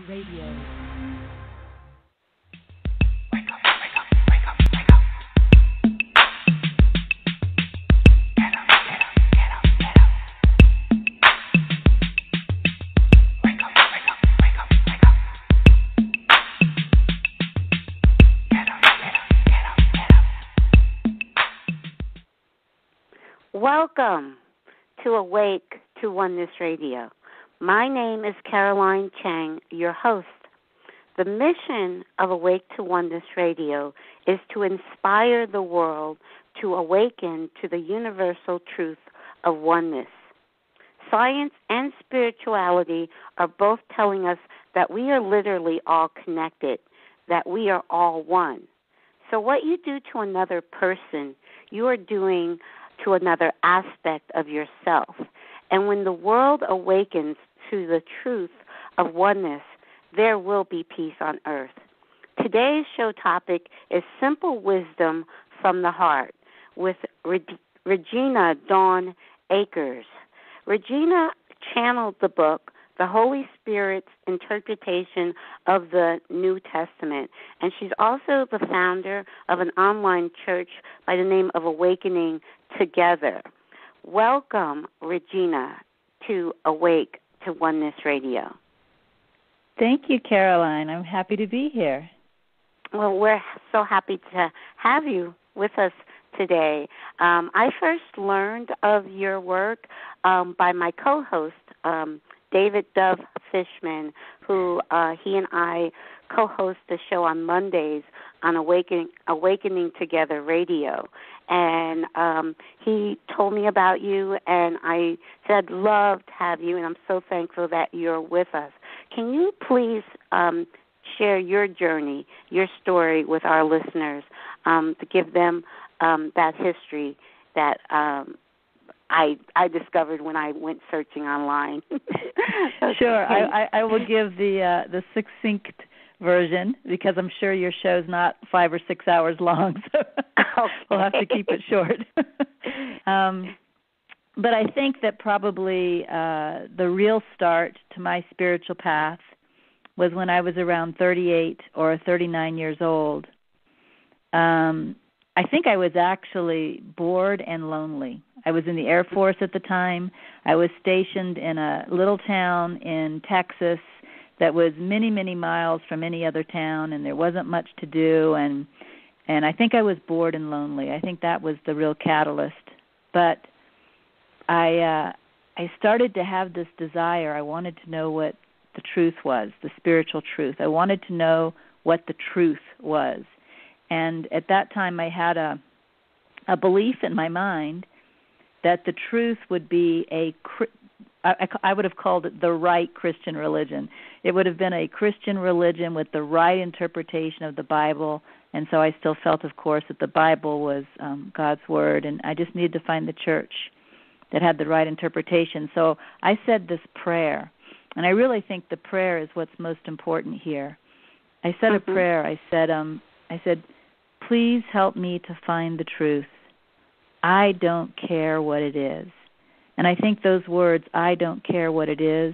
Radio. Welcome to Awake to Oneness Radio. My name is Caroline Chang, your host. The mission of Awake to Oneness Radio is to inspire the world to awaken to the universal truth of oneness. Science and spirituality are both telling us that we are literally all connected, that we are all one. So what you do to another person, you are doing to another aspect of yourself. And when the world awakens to the truth of oneness, there will be peace on earth. Today's show topic is Simple Wisdom from the Heart with Regina Dawn Akers. Regina channeled the book, The Holy Spirit's Interpretation of the New Testament, and she's also the founder of an online church by the name of Awakening Together. Welcome, Regina, to Awake to Oneness Radio. Thank you, Caroline. I'm happy to be here. Well, we're so happy to have you with us today. I first learned of your work by my co-host, David Dove Fishman, who he and I co-host the show on Mondays on Awakening Together Radio. And he told me about you, and I said, love to have you, and I'm so thankful that you're with us. Can you please share your journey, your story with our listeners to give them that history that I discovered when I went searching online? Sure. I will give the succinct version because I'm sure your show's not 5 or 6 hours long, so okay. We'll have to keep it short. But I think that probably the real start to my spiritual path was when I was around 38 or 39 years old. I think I was actually bored and lonely. I was in the Air Force at the time. I was stationed in a little town in Texas that was many, many miles from any other town, and there wasn't much to do, and I think I was bored and lonely. I think that was the real catalyst. But I started to have this desire. I wanted to know what the truth was, the spiritual truth. I wanted to know what the truth was. And at that time I had a belief in my mind that the truth would be I would have called it the right Christian religion. It would have been a Christian religion with the right interpretation of the Bible, and so I still felt, of course, that the Bible was God's Word, and I just needed to find the church that had the right interpretation. So I said this prayer, and I really think the prayer is what's most important here. I said a prayer. I said, please help me to find the truth. I don't care what it is. And I think those words, I don't care what it is,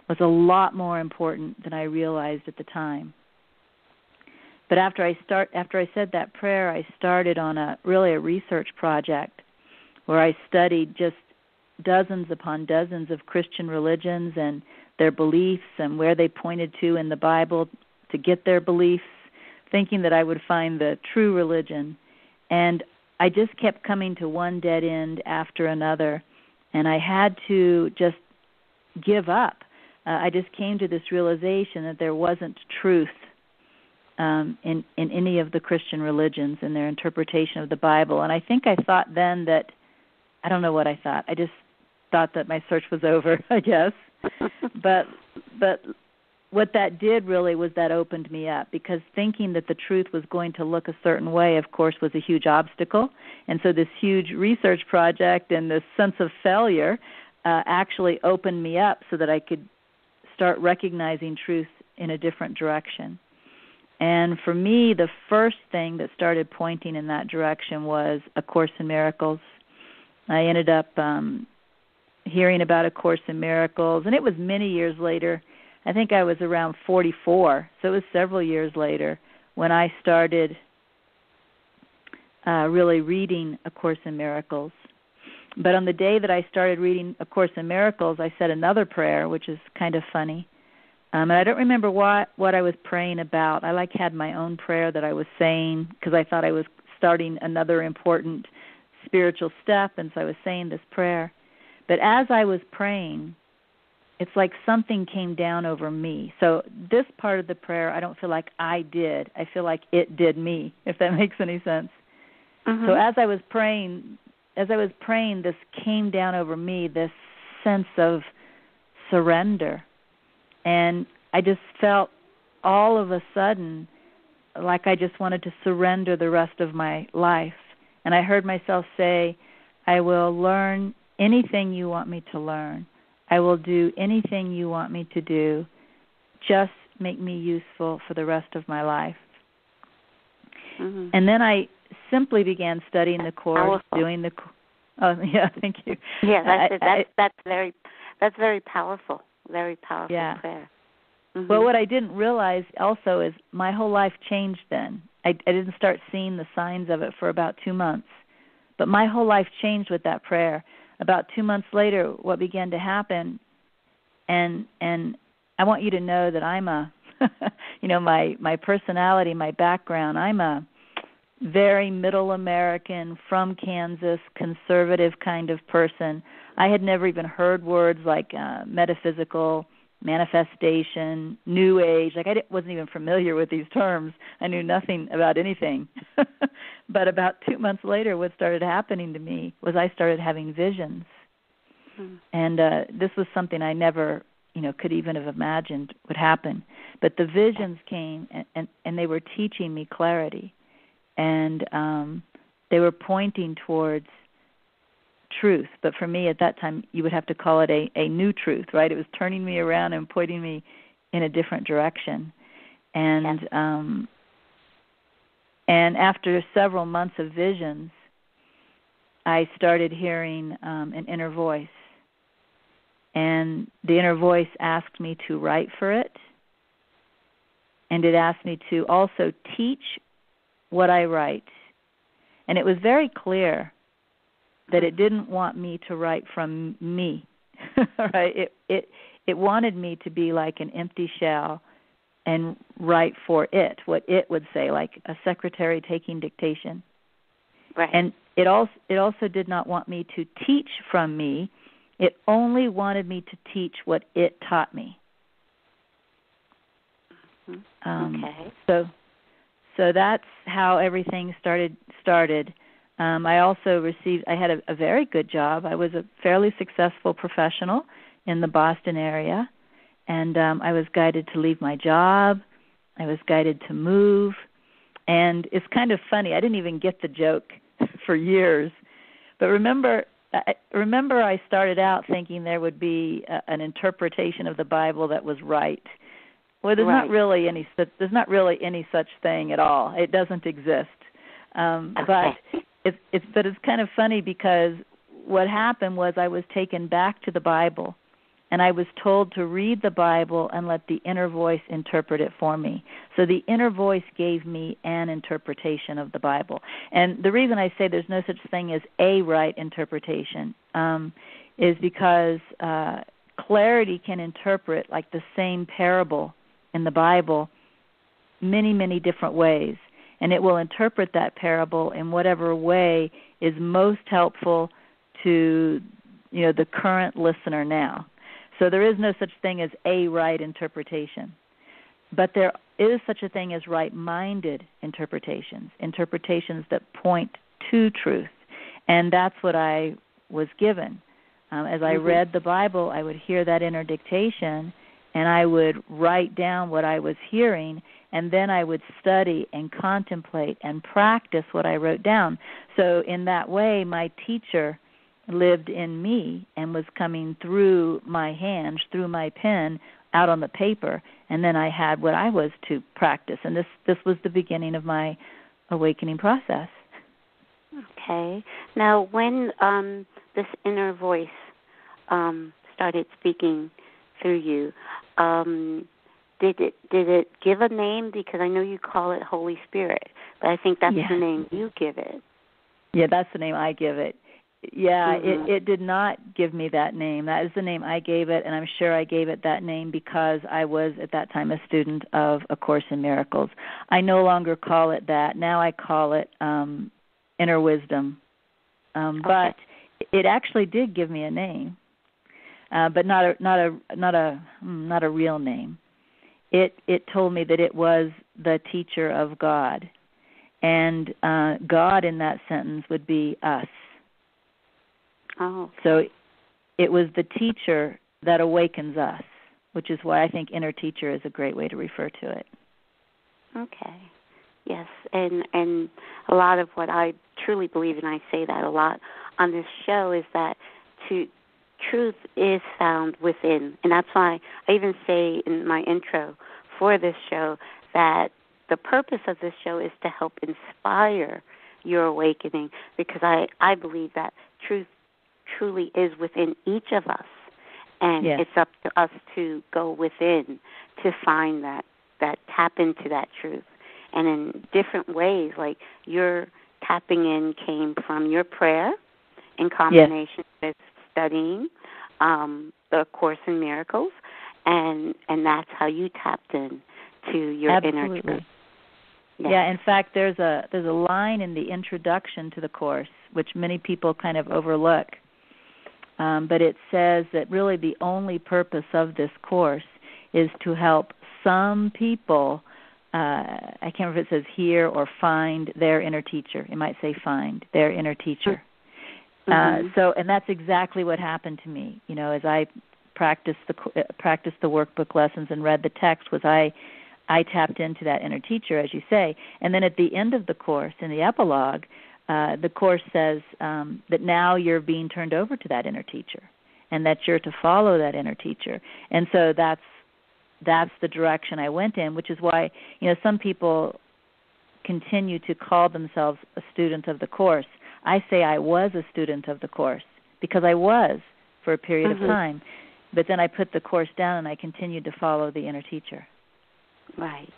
was a lot more important than I realized at the time. But after I said that prayer, I started on a research project where I studied just dozens upon dozens of Christian religions and their beliefs and where they pointed to in the Bible to get their beliefs, thinking that I would find the true religion. And I just kept coming to one dead end after another. And I had to just give up. I just came to this realization that there wasn't truth in any of the Christian religions in their interpretation of the Bible. And I think I thought then that, I don't know what I thought. I just thought that my search was over, I guess. But what that did really was that opened me up, because thinking that the truth was going to look a certain way, of course, was a huge obstacle. And so this huge research project and this sense of failure actually opened me up so that I could start recognizing truth in a different direction. And for me, the first thing that started pointing in that direction was A Course in Miracles. I ended up hearing about A Course in Miracles, and it was many years later I think I was around 44, so it was several years later when I started really reading A Course in Miracles. But on the day that I started reading A Course in Miracles, I said another prayer, which is kind of funny. And I don't remember what I was praying about. I had my own prayer that I was saying because I thought I was starting another important spiritual step, and so I was saying this prayer. But as I was praying, it's like something came down over me. So this part of the prayer, I don't feel like I did. I feel like it did me, if that makes any sense. Mm-hmm. So as I was praying, this came down over me, this sense of surrender. And I just felt all of a sudden like I just wanted to surrender the rest of my life. And I heard myself say, I will learn anything you want me to learn. I will do anything you want me to do. Just make me useful for the rest of my life. Mm-hmm. And then I simply began studying the Course, doing the. Oh, yeah, thank you. Yeah, that's very powerful. Very powerful prayer. Mm-hmm. Well, what I didn't realize also is my whole life changed then. I didn't start seeing the signs of it for about 2 months, but my whole life changed with that prayer. About 2 months later, what began to happen, and I want you to know that I'm my personality, my background, I'm a very middle American, from Kansas, conservative kind of person. I had never even heard words like metaphysical, manifestation, New Age. I wasn't even familiar with these terms. I knew nothing about anything. But about 2 months later, what started happening to me was I started having visions. Mm-hmm. And this was something I never, could even have imagined would happen. But the visions came, and they were teaching me clarity. And they were pointing towards truth. But for me at that time, you would have to call it a new truth, right? It was turning me around and pointing me in a different direction. And and after several months of visions, I started hearing an inner voice. And the inner voice asked me to write for it. And it asked me to also teach what I write. And it was very clear that it didn't want me to write from me. Right? It wanted me to be like an empty shell and write for it, what it would say, like a secretary taking dictation. Right. And it also did not want me to teach from me. It only wanted me to teach what it taught me. Okay. So that's how everything started. I also I had a very good job. I was a fairly successful professional in the Boston area, and I was guided to leave my job. I was guided to move. And it's kind of funny. I didn't even get the joke for years. But remember I started out thinking there would be an interpretation of the Bible that was right. Well, there's not really any such thing at all. It doesn't exist. But it's kind of funny because what happened was I was taken back to the Bible, and I was told to read the Bible and let the inner voice interpret it for me. So the inner voice gave me an interpretation of the Bible. And the reason I say there's no such thing as a right interpretation is because clarity can interpret like the same parable in the Bible many, many different ways. And it will interpret that parable in whatever way is most helpful to, the current listener now. So there is no such thing as a right interpretation. But there is such a thing as right-minded interpretations that point to truth. And that's what I was given. As I read the Bible, I would hear that inner dictation, and I would write down what I was hearing, and then I would study and contemplate and practice what I wrote down. So in that way, my teacher lived in me and was coming through my hands, through my pen, out on the paper, and then I had what I was to practice. And this was the beginning of my awakening process. Okay. Now, when this inner voice started speaking through you. Did it give a name? Because I know you call it Holy Spirit, but I think that's the name you give it. Yeah, that's the name I give it. Yeah, it did not give me that name. That is the name I gave it, and I'm sure I gave it that name because I was at that time a student of A Course in Miracles. I no longer call it that. Now I call it Inner Wisdom. But it actually did give me a name, but not a real name. It told me that it was the teacher of God, and God in that sentence would be us. Oh. So it was the teacher that awakens us, which is why I think inner teacher is a great way to refer to it. Okay. Yes, and a lot of what I truly believe, and I say that a lot on this show, is that truth is found within. And that's why I even say in my intro for this show that the purpose of this show is to help inspire your awakening, because I believe that truth truly is within each of us, and it's up to us to go within to find that tap into that truth. And in different ways, like your tapping in came from your prayer in combination with studying the Course in Miracles, and that's how you tapped in to your inner truth. Yeah, in fact, there's a line in the introduction to the Course, which many people kind of overlook. But it says that really the only purpose of this Course is to help some people, I can't remember if it says hear or find their inner teacher. It might say find their inner teacher. And that's exactly what happened to me. You know, as I practiced the workbook lessons and read the text, was I tapped into that inner teacher, as you say. And then at the end of the Course, in the epilogue, the Course says that now you're being turned over to that inner teacher, and that you're to follow that inner teacher. And so that's the direction I went in, which is why, you know, some people continue to call themselves a student of the Course. I say I was a student of the Course because I was for a period of time, but then I put the Course down and I continued to follow the inner teacher. Right.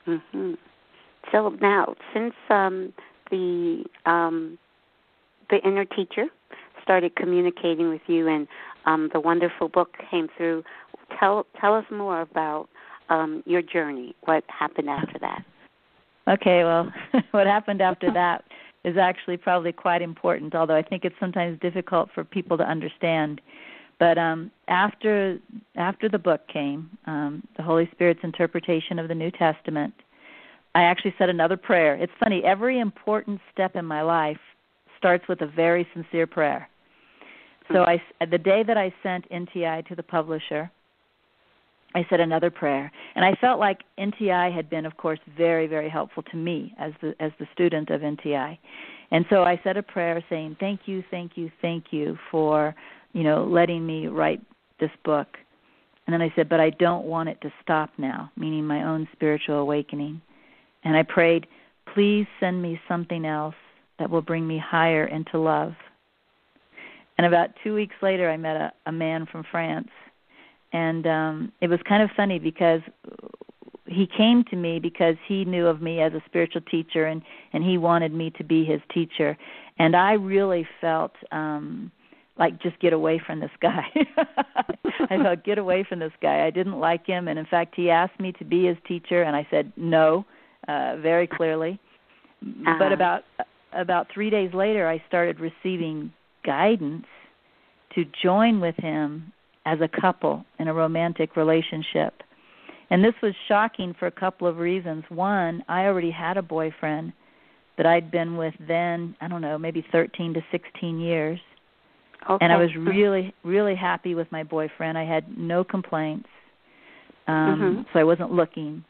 So now, since the inner teacher started communicating with you, and the wonderful book came through, tell us more about your journey. What happened after that? Okay, well, what happened after that is actually probably quite important, although I think it's sometimes difficult for people to understand. But after the book came, the Holy Spirit's interpretation of the New Testament, I actually said another prayer. It's funny, every important step in my life starts with a very sincere prayer. So the day that I sent NTI to the publisher, I said another prayer. And I felt like NTI had been, of course, very, very helpful to me as the student of NTI. And so I said a prayer saying, thank you for, you know, letting me write this book. And then I said, but I don't want it to stop now, meaning my own spiritual awakening. And I prayed, please send me something else that will bring me higher into love. And about 2 weeks later, I met a man from France. And it was kind of funny because he came to me because he knew of me as a spiritual teacher, and he wanted me to be his teacher. And I really felt like, just get away from this guy. I felt, get away from this guy. I didn't like him. And, in fact, he asked me to be his teacher, and I said no, very clearly. But about 3 days later, I started receiving guidance to join with him as a couple in a romantic relationship. And this was shocking for a couple of reasons. One, I already had a boyfriend that I'd been with then, I don't know, maybe 13 to 16 years. Okay. And I was really, really happy with my boyfriend. I had no complaints, so I wasn't looking.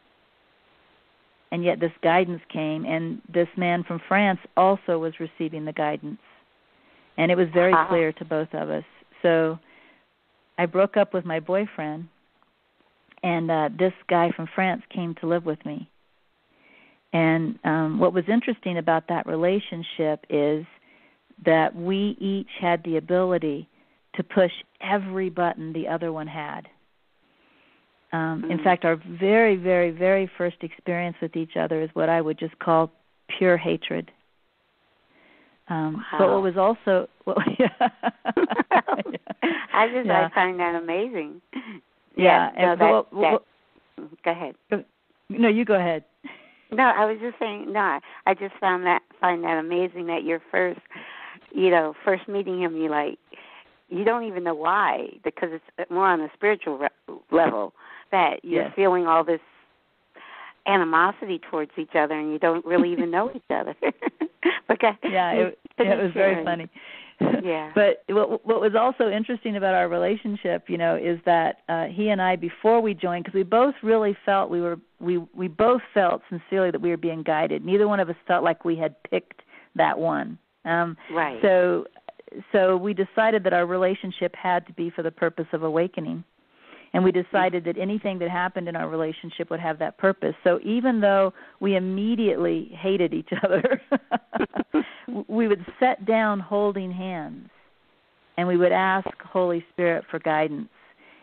And yet this guidance came, and this man from France also was receiving the guidance. And it was very clear to both of us. So I broke up with my boyfriend, and this guy from France came to live with me. And what was interesting about that relationship is that we each had the ability to push every button the other one had. In fact, our very, very, very first experience with each other is what I would just call pure hatred. Wow. But what was also... I find that amazing. Yeah. Go ahead. No, you go ahead. No, I was just saying, I just find that amazing that your first meeting him, you don't even know why, because it's more on a spiritual level that you're feeling all this animosity towards each other and you don't really even know each other. It was very funny. Yeah. But what was also interesting about our relationship, is that he and I, before we joined, because we both really felt we both felt sincerely that we were being guided. Neither one of us felt like we had picked that one. Right. So we decided that our relationship had to be for the purpose of awakening. And we decided that anything that happened in our relationship would have that purpose. So even though we immediately hated each other, we would sit down holding hands, and we would ask Holy Spirit for guidance.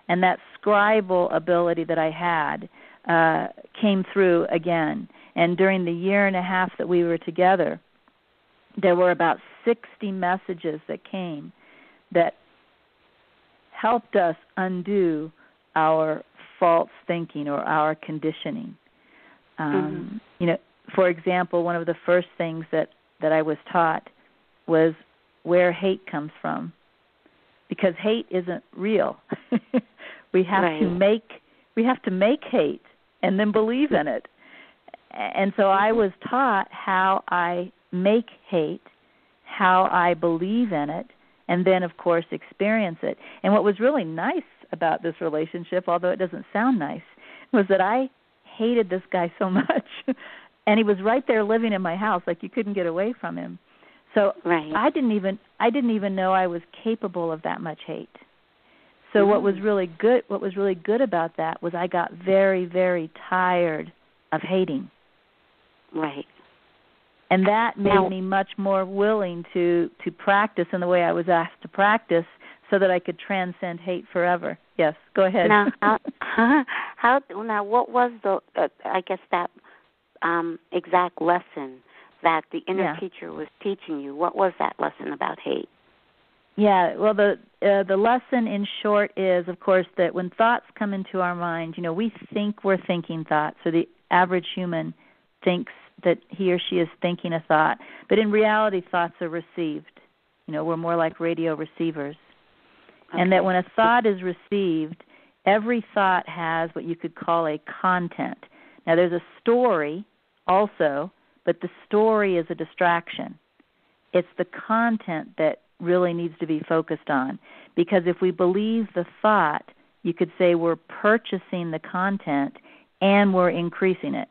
And that scribal ability that I had came through again. And during the year and a half that we were together, there were about 60 messages that came that helped us undo our false thinking or our conditioning. For example, one of the first things that I was taught was where hate comes from, because hate isn't real. We have to make hate and then believe in it. And so I was taught how I make hate, how I believe in it, and then, of course, experience it. And what was really nice about this relationship, although it doesn't sound nice, was that I hated this guy so much. And he was right there living in my house, like you couldn't get away from him. So I didn't even know I was capable of that much hate. So what was really good about that was I got very, very tired of hating. Right. And that made me much more willing to practice in the way I was asked to practice, so that I could transcend hate forever. Yes, go ahead. Now, what was that exact lesson that the inner teacher was teaching you? What was that lesson about hate? Yeah, well, the lesson in short is, of course, that when thoughts come into our mind, we think we're thinking thoughts. So the average human thinks that he or she is thinking a thought, but in reality, thoughts are received. We're more like radio receivers. Okay. And that when a thought is received, every thought has what you could call a content. Now, there's a story also, but the story is a distraction. It's the content that really needs to be focused on. Because if we believe the thought, you could say we're purchasing the content and we're increasing it.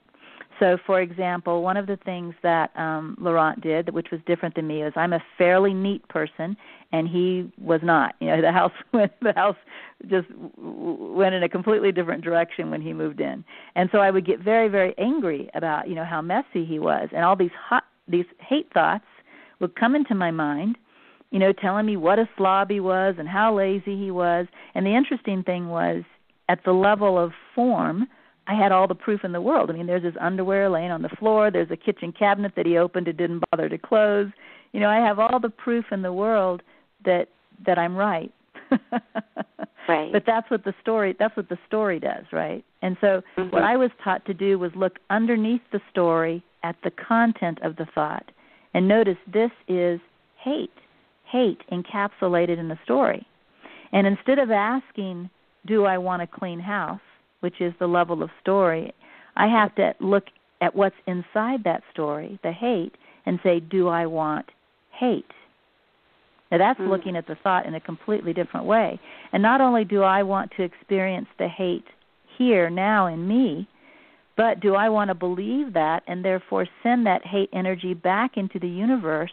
So, for example, one of the things that Laurent did, which was different than me, is I'm a fairly neat person, and he was not. The house just went in a completely different direction when he moved in, and so I would get very, very angry about how messy he was, and all these hate thoughts would come into my mind, telling me what a slob he was and how lazy he was. And the interesting thing was, at the level of form, I had all the proof in the world. I mean, there's his underwear laying on the floor. There's a kitchen cabinet that he opened and didn't bother to close. I have all the proof in the world that I'm right. Right. But that's what the story does, right? And so what I was taught to do was look underneath the story at the content of the thought and notice this is hate encapsulated in the story. And instead of asking, do I want a clean house, which is the level of story, I have to look at what's inside that story, the hate, and say, do I want hate? Now that's looking at the thought in a completely different way. And not only do I want to experience the hate here, now in me, but do I want to believe that and therefore send that hate energy back into the universe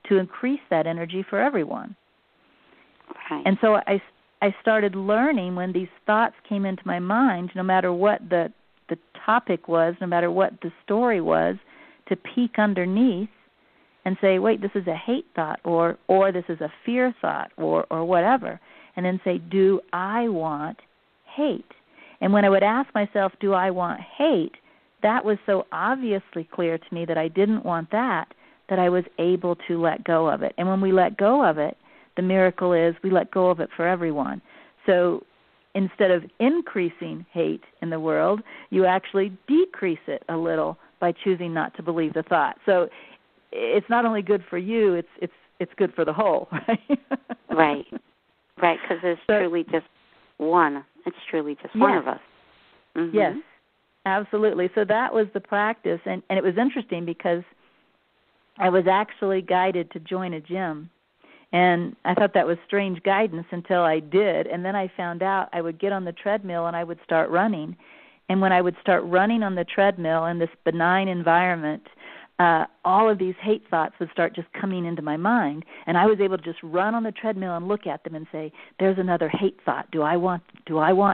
to increase that energy for everyone? Right. And so I started learning when these thoughts came into my mind, no matter what the topic was, no matter what the story was, to peek underneath and say, wait, this is a hate thought, or this is a fear thought, or whatever, and then say, do I want hate? And when I would ask myself, do I want hate, that was so obviously clear to me that I didn't want that I was able to let go of it. And when we let go of it, the miracle is we let go of it for everyone. So instead of increasing hate in the world, you actually decrease it a little by choosing not to believe the thought. So it's not only good for you, it's good for the whole, right? Right, because there's truly just one. It's truly just one of us. Mm-hmm. Yes, absolutely. So that was the practice, and it was interesting because I was actually guided to join a gym, and I thought that was strange guidance until I did, and then I found out I would get on the treadmill and I would start running, and when I would start running on the treadmill in this benign environment, all of these hate thoughts would start just coming into my mind, and I was able to just run on the treadmill and look at them and say, there's another hate thought. Do I want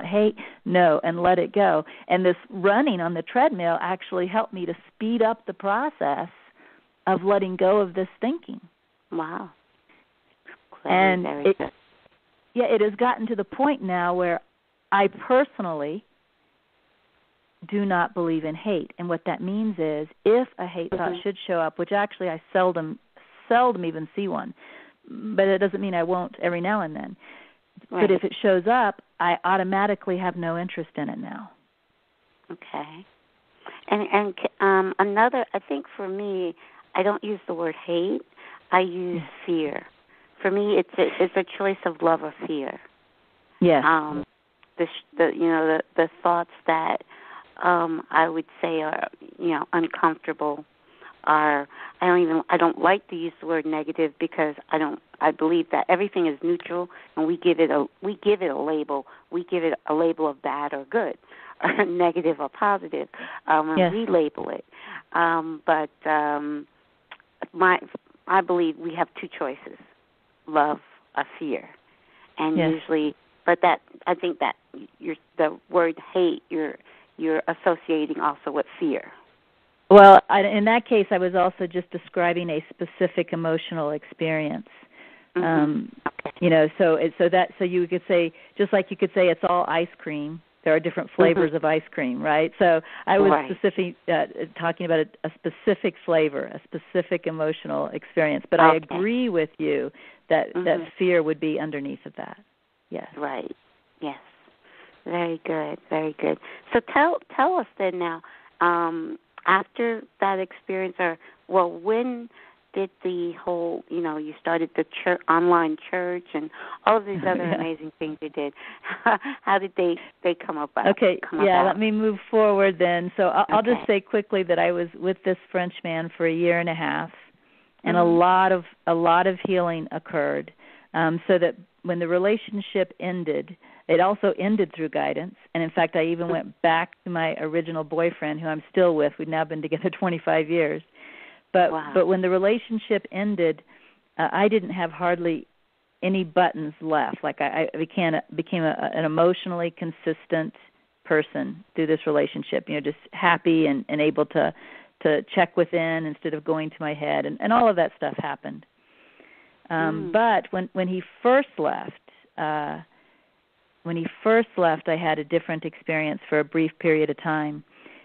hate? No, and let it go. And this running on the treadmill actually helped me to speed up the process of letting go of this thinking. Wow. And it has gotten to the point now where I personally do not believe in hate. And what that means is if a hate thought should show up, which actually I seldom even see one, but it doesn't mean I won't every now and then. Right. But if it shows up, I automatically have no interest in it now. Okay. And another, I think for me, I don't use the word hate. I use fear. For me, it's a choice of love or fear. Yes. The thoughts that I would say are uncomfortable are I don't like to use the word negative because I believe that everything is neutral and we give it a label. We give it a label of bad or good, or negative or positive, and we label it. But I believe we have two choices: love or fear, and usually, but that I think that the word hate you're associating also with fear. Well, in that case, I was also just describing a specific emotional experience. Okay. So you could say, just like you could say it's all ice cream, there are different flavors of ice cream, right? So I was talking about a specific flavor, a specific emotional experience. But I agree with you that fear would be underneath of that. Yes. Right. Yes. Very good, very good. So tell us then now, after that experience, when did the whole, you started the online church and all of these other amazing things you did. How did they come about? Okay, let me move forward then. So I'll just say quickly that I was with this French man for a year and a half, and a lot of healing occurred, so that when the relationship ended, it also ended through guidance. And, in fact, I even went back to my original boyfriend, who I'm still with. We've now been together 25 years. But when the relationship ended, I didn't have hardly any buttons left. Like I became an emotionally consistent person through this relationship, just happy and able to check within instead of going to my head. And all of that stuff happened. But when he first left, I had a different experience for a brief period of time,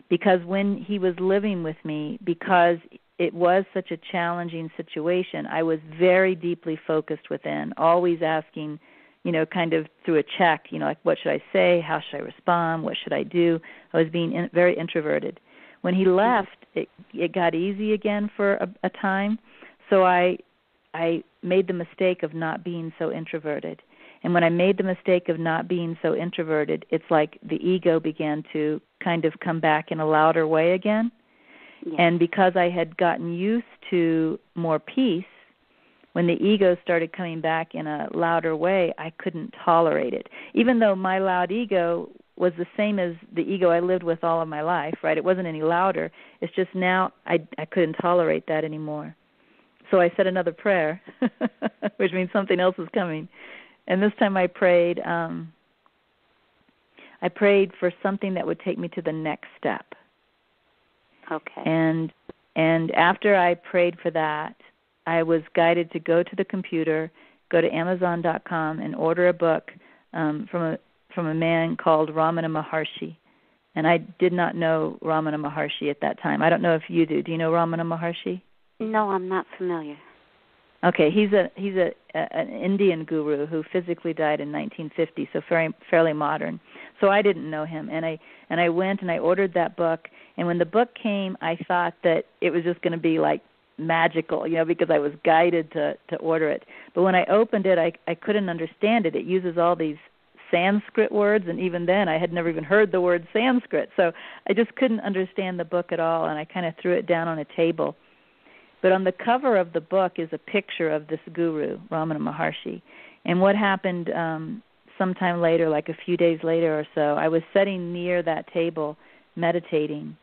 because when he was living with me, because it was such a challenging situation, I was very deeply focused within, always asking, kind of through a check, like what should I say, how should I respond, what should I do? I was being very introverted. When he left, it got easy again for a time, so I made the mistake of not being so introverted. And when I made the mistake of not being so introverted, it's like the ego began to kind of come back in a louder way again. Yes. And because I had gotten used to more peace, when the ego started coming back in a louder way, I couldn't tolerate it. Even though my loud ego was the same as the ego I lived with all of my life, right? It wasn't any louder. It's just now I couldn't tolerate that anymore. So I said another prayer, which means something else is coming. And this time I prayed for something that would take me to the next step. Okay. And after I prayed for that, I was guided to go to the computer, go to Amazon.com, and order a book from from a man called Ramana Maharshi. And I did not know Ramana Maharshi at that time. I don't know if you do. Do you know Ramana Maharshi? No, I'm not familiar. Okay, he's an Indian guru who physically died in 1950, so fairly modern. So I didn't know him, and I went and I ordered that book. And when the book came, I thought that it was just going to be like magical, because I was guided to order it. But when I opened it, I couldn't understand it. It uses all these Sanskrit words, and even then I had never even heard the word Sanskrit. So I just couldn't understand the book at all, and I kind of threw it down on a table. But on the cover of the book is a picture of this guru, Ramana Maharshi. And what happened sometime later, like a few days later or so, I was sitting near that table meditating,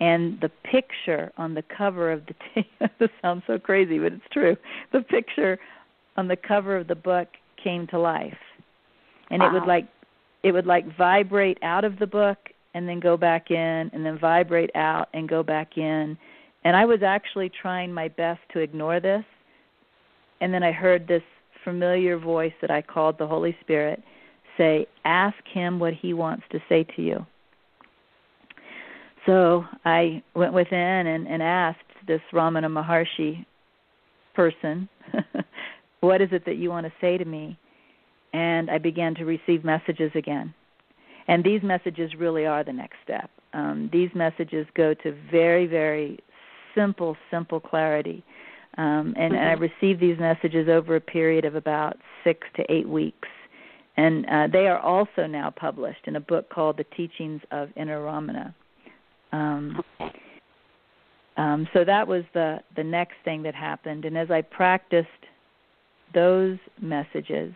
and the picture on the cover of the table, this sounds so crazy, but it's true, the picture on the cover of the book came to life. And wow. it would vibrate out of the book and then go back in, and then vibrate out and go back in. And I was actually trying my best to ignore this. And then I heard this familiar voice that I called the Holy Spirit say, ask him what he wants to say to you. So I went within and asked this Ramana Maharshi person, what is it that you want to say to me? And I began to receive messages again. And these messages really are the next step. These messages go to very, very simple clarity. And I received these messages over a period of about 6 to 8 weeks. And they are also now published in a book called The Teachings of Inner Ramana. So that was the next thing that happened. And as I practiced those messages,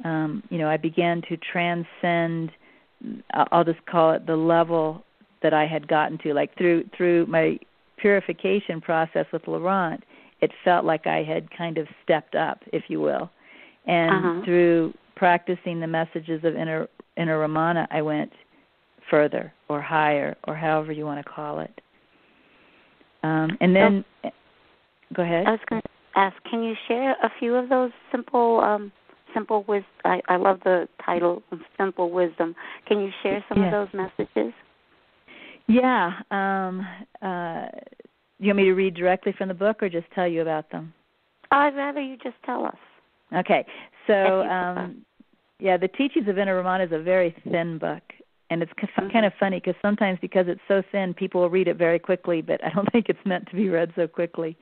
I began to transcend, I'll just call it the level that I had gotten to. Like through my purification process with Laurent, it felt like I had kind of stepped up, if you will. And through practicing the messages of inner Ramana, I went further or higher, or however you want to call it. And then, go ahead. I was going to ask, can you share a few of those simple wisdom? I love the title of Simple Wisdom. Can you share some of those messages? Yeah. You want me to read directly from the book or just tell you about them? I'd rather you just tell us. Okay. So, The Teachings of Inner Ramana is a very thin book. And it's kind of funny because sometimes because it's so thin, people will read it very quickly, but I don't think it's meant to be read so quickly.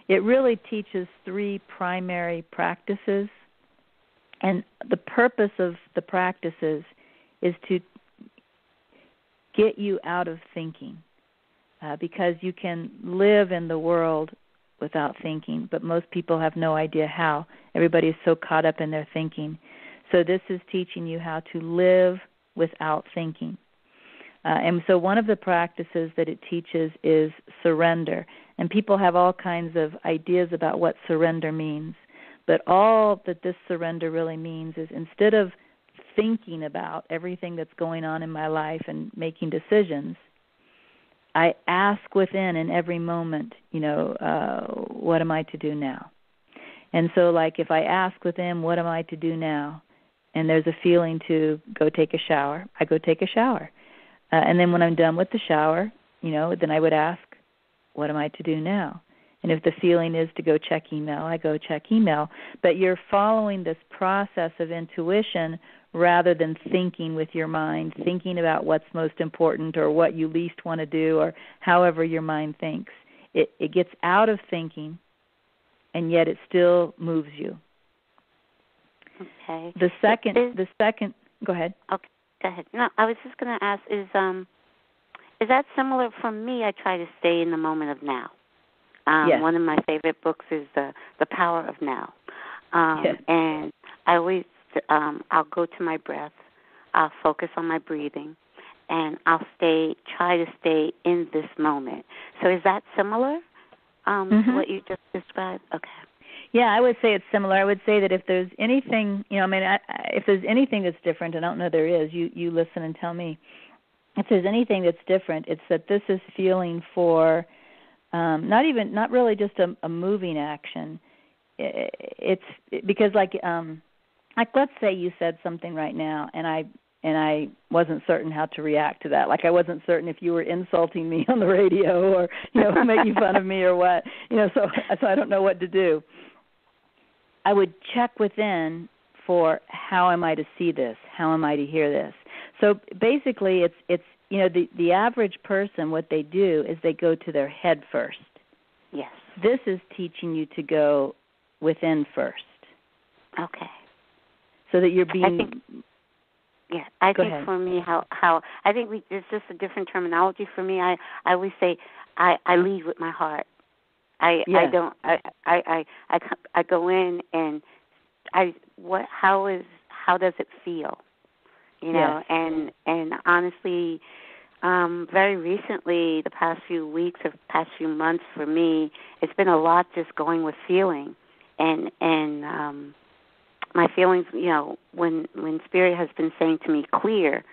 It really teaches 3 primary practices. And the purpose of the practices is to get you out of thinking, because you can live in the world without thinking, but most people have no idea how. Everybody is so caught up in their thinking. So this is teaching you how to live without thinking. And so one of the practices that it teaches is surrender. And people have all kinds of ideas about what surrender means. But all that this surrender really means is instead of thinking about everything that's going on in my life and making decisions, I ask within in every moment, what am I to do now? And so like if I ask within, what am I to do now? And there's a feeling to go take a shower, I go take a shower. And then when I'm done with the shower, then I would ask, what am I to do now? And if the feeling is to go check email, I go check email. But you're following this process of intuition rather than thinking with your mind, thinking about what's most important or what you least want to do or however your mind thinks. It gets out of thinking, and yet it still moves you. Okay. The second, go ahead. Okay, go ahead. No, I was just going to ask, is that similar? For me, I try to stay in the moment of now. Yes. One of my favorite books is The Power of Now. Yes. And I always, I'll go to my breath, I'll focus on my breathing, and I'll try to stay in this moment. So is that similar to what you just described? Okay. Yeah, I would say it's similar. I would say that if there's anything, if there's anything that's different, and I don't know there is, you listen and tell me. If there's anything that's different, it's that this is feeling for not really just a moving action. It's because I Like, let's say you said something right now, and I wasn't certain how to react to that. Like, I wasn't certain if you were insulting me on the radio or, making fun of me or what. So I don't know what to do. I would check within for how am I to see this? How am I to hear this? So basically, it's the average person, what they do is they go to their head first. Yes. This is teaching you to go within first. Okay. So that you're being. I think for me, how I think it's just a different terminology for me. I always say I lead with my heart. I go in and how does it feel? Yes. And honestly, very recently, the past few weeks, the past few months for me, it's been a lot just going with feeling and my feelings, when Spirit has been saying to me, clear,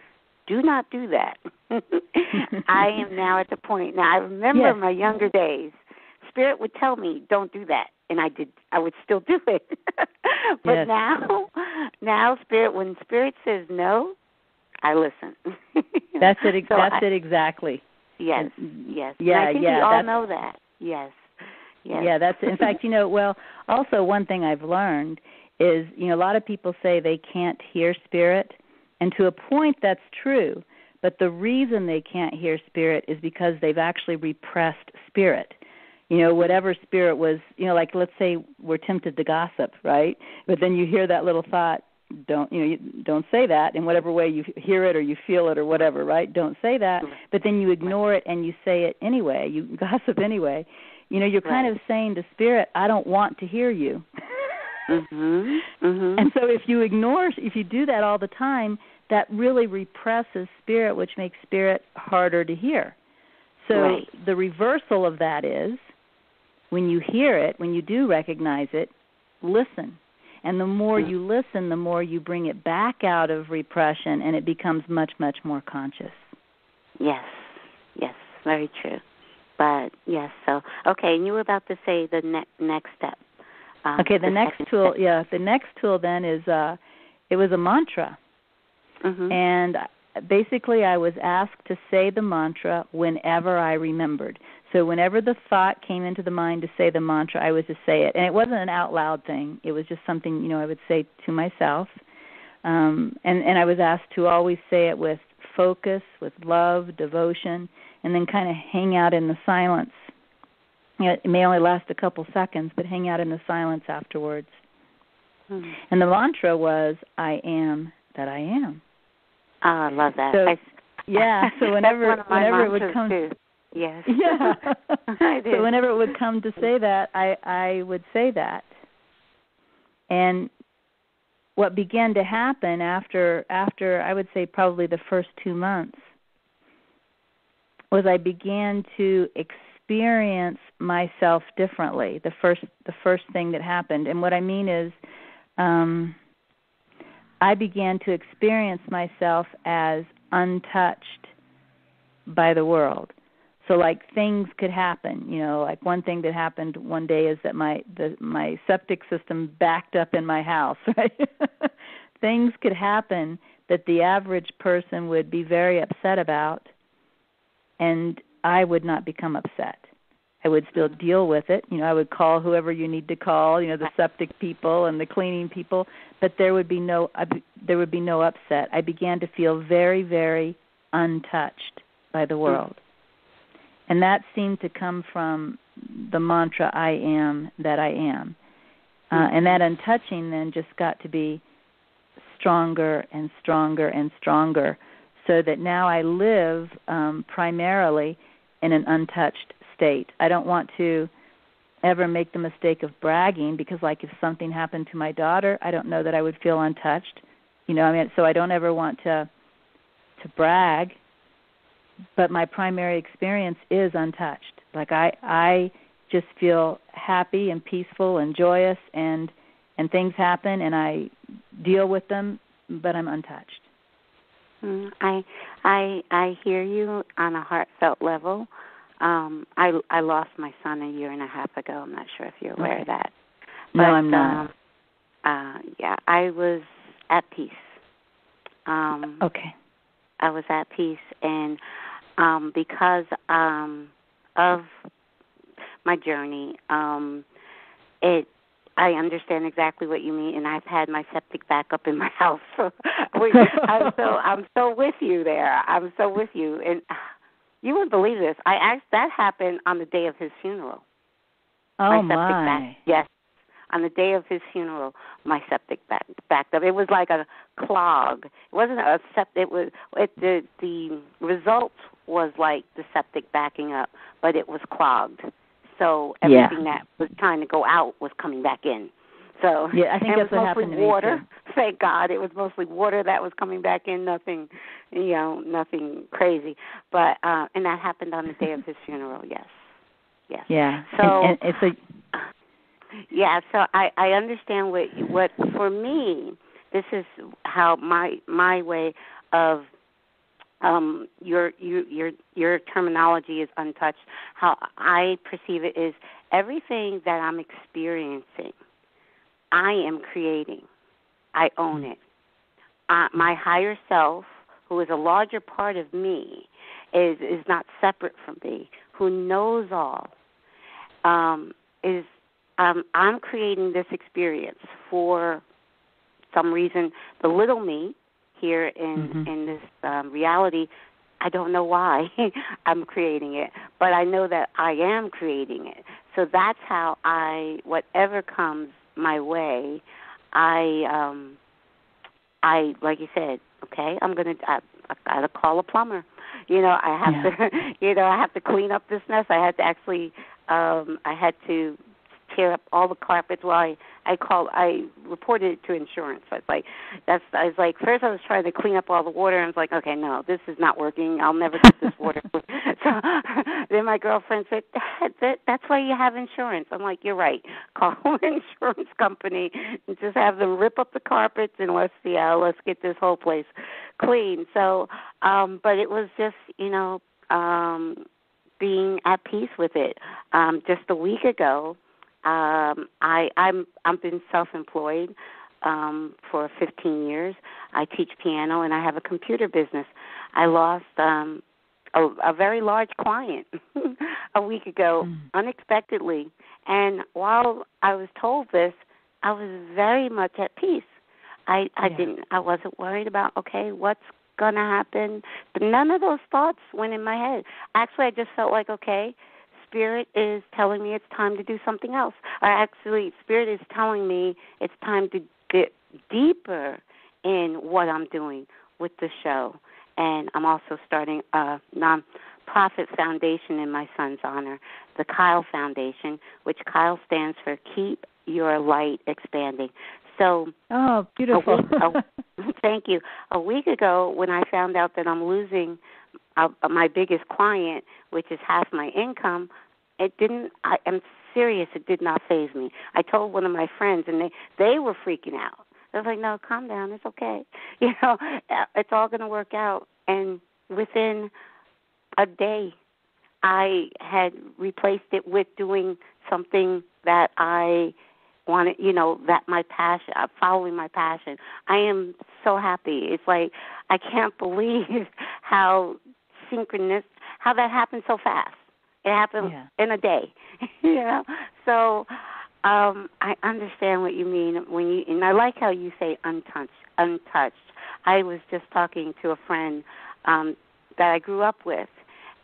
do not do that. I am now at the point. Now, I remember my younger days. Spirit would tell me, don't do that. And I would still do it. But now Spirit, when Spirit says no, I listen. That's it. That's it exactly. Yes. Yeah. And I think we all know that. Yes. Yeah, that's in fact, also one thing I've learned is, a lot of people say they can't hear Spirit, and to a point that's true, but the reason they can't hear Spirit is because they've actually repressed Spirit. Whatever Spirit was, like let's say we're tempted to gossip, right? But then you hear that little thought, don't say that in whatever way you hear it or you feel it or whatever, right? Don't say that, but then you ignore it and you say it anyway. You gossip anyway. You're kind of saying to Spirit, I don't want to hear you. And so if you do that all the time, that really represses Spirit, which makes Spirit harder to hear. So the reversal of that is, when you hear it, when you do recognize it, listen. And the more you listen, the more you bring it back out of repression, and it becomes much, much more conscious. Yes, very true. But, yes, so, okay, and you were about to say the next step. The next tool, the next tool then is, it was a mantra. And basically I was asked to say the mantra whenever I remembered. So whenever the thought came into the mind to say the mantra, I was to say it. And it wasn't an out loud thing. It was just something, I would say to myself. And I was asked to always say it with focus, with love, devotion, and then kind of hang out in the silence. It may only last a couple seconds, but hang out in the silence afterwards. And the mantra was, I am that I am. Oh, I love that. So whenever it would come too. Yes. Yeah. I do. So whenever it would come to say that, I would say that. And what began to happen after I would say probably the first 2 months was I began to experience myself differently. The first thing that happened, and what I mean is, I began to experience myself as untouched by the world. So like things could happen, like one thing that happened one day is that my septic system backed up in my house, right? Things could happen that the average person would be very upset about, and I would not become upset. I would still deal with it. I would call whoever you need to call, the septic people and the cleaning people, but there would be no upset. I began to feel very, very untouched by the world. And that seemed to come from the mantra, I am that I am. And that untouching then just got to be stronger and stronger and stronger, so that now I live primarily in an untouched state. I don't want to ever make the mistake of bragging, because like if something happened to my daughter, I don't know that I would feel untouched. So I don't ever want to brag, but my primary experience is untouched. Like I just feel happy and peaceful and joyous, and things happen and I deal with them, but I'm untouched. I hear you on a heartfelt level. I lost my son 1.5 years ago. I'm not sure if you're aware of that. No, I'm not. I was at peace. Okay. I was at peace, and because of my journey, I understand exactly what you mean, and I've had my septic backup in my house. So I'm so with you there. I'm so with you, and you wouldn't believe this. That happened on the day of his funeral. Oh my! Yes, on the day of his funeral, my septic backed up. It was like a clog. It wasn't a septic. The result was like the septic backing up, but it was clogged. So everything that was trying to go out was coming back in. So I think that's what happened to me water. too. Thank God, it was mostly water that was coming back in. Nothing, crazy. But and that happened on the day of his funeral. Yes. Yeah. So and it's yeah. So I understand what for me. This is how my way of your terminology is untouched. How I perceive it is everything that I'm experiencing, I am creating. I own it. My higher self, who is a larger part of me, is not separate from me, who knows all, I'm creating this experience for some reason. The little me here in this reality, I don't know why I'm creating it, but I know that I am creating it. So that's how whatever comes my way, I like you said, okay, I gotta call a plumber. I have to, I have to clean up this mess. I had to actually, I had to tear up all the carpets. Well, I reported it to insurance. I was like, first I was trying to clean up all the water, and I was like, okay, no, this is not working. I'll never get this water. So then my girlfriend said, that's why you have insurance. I'm like, you're right. Call an insurance company and just have them rip up the carpets, and let's get this whole place clean. So, but it was just, being at peace with it. Just a week ago, I've been self-employed for 15 years. I teach piano, and I have a computer business. I lost a very large client a week ago, unexpectedly. And while I was told this, I was very much at peace. I wasn't worried about, okay, what's going to happen. But none of those thoughts went in my head. Actually, I just felt like, okay, Spirit is telling me it's time to do something else. Spirit is telling me it's time to get deeper in what I'm doing with the show. And I'm also starting a nonprofit foundation in my son's honor, the Kyle Foundation, which Kyle stands for Keep Your Light Expanding. So, oh, beautiful. Thank you. A week ago, when I found out that I'm losing my biggest client, which is half my income, I'm serious, it did not faze me. I told one of my friends, and they were freaking out. I was like, no, calm down, it's okay. It's all going to work out. And within a day, I had replaced it with doing something that I wanted, that my passion, following my passion. I am so happy. It's like I can't believe how how that happened so fast. It happened in a day, So I understand what you mean and I like how you say untouched. I was just talking to a friend that I grew up with,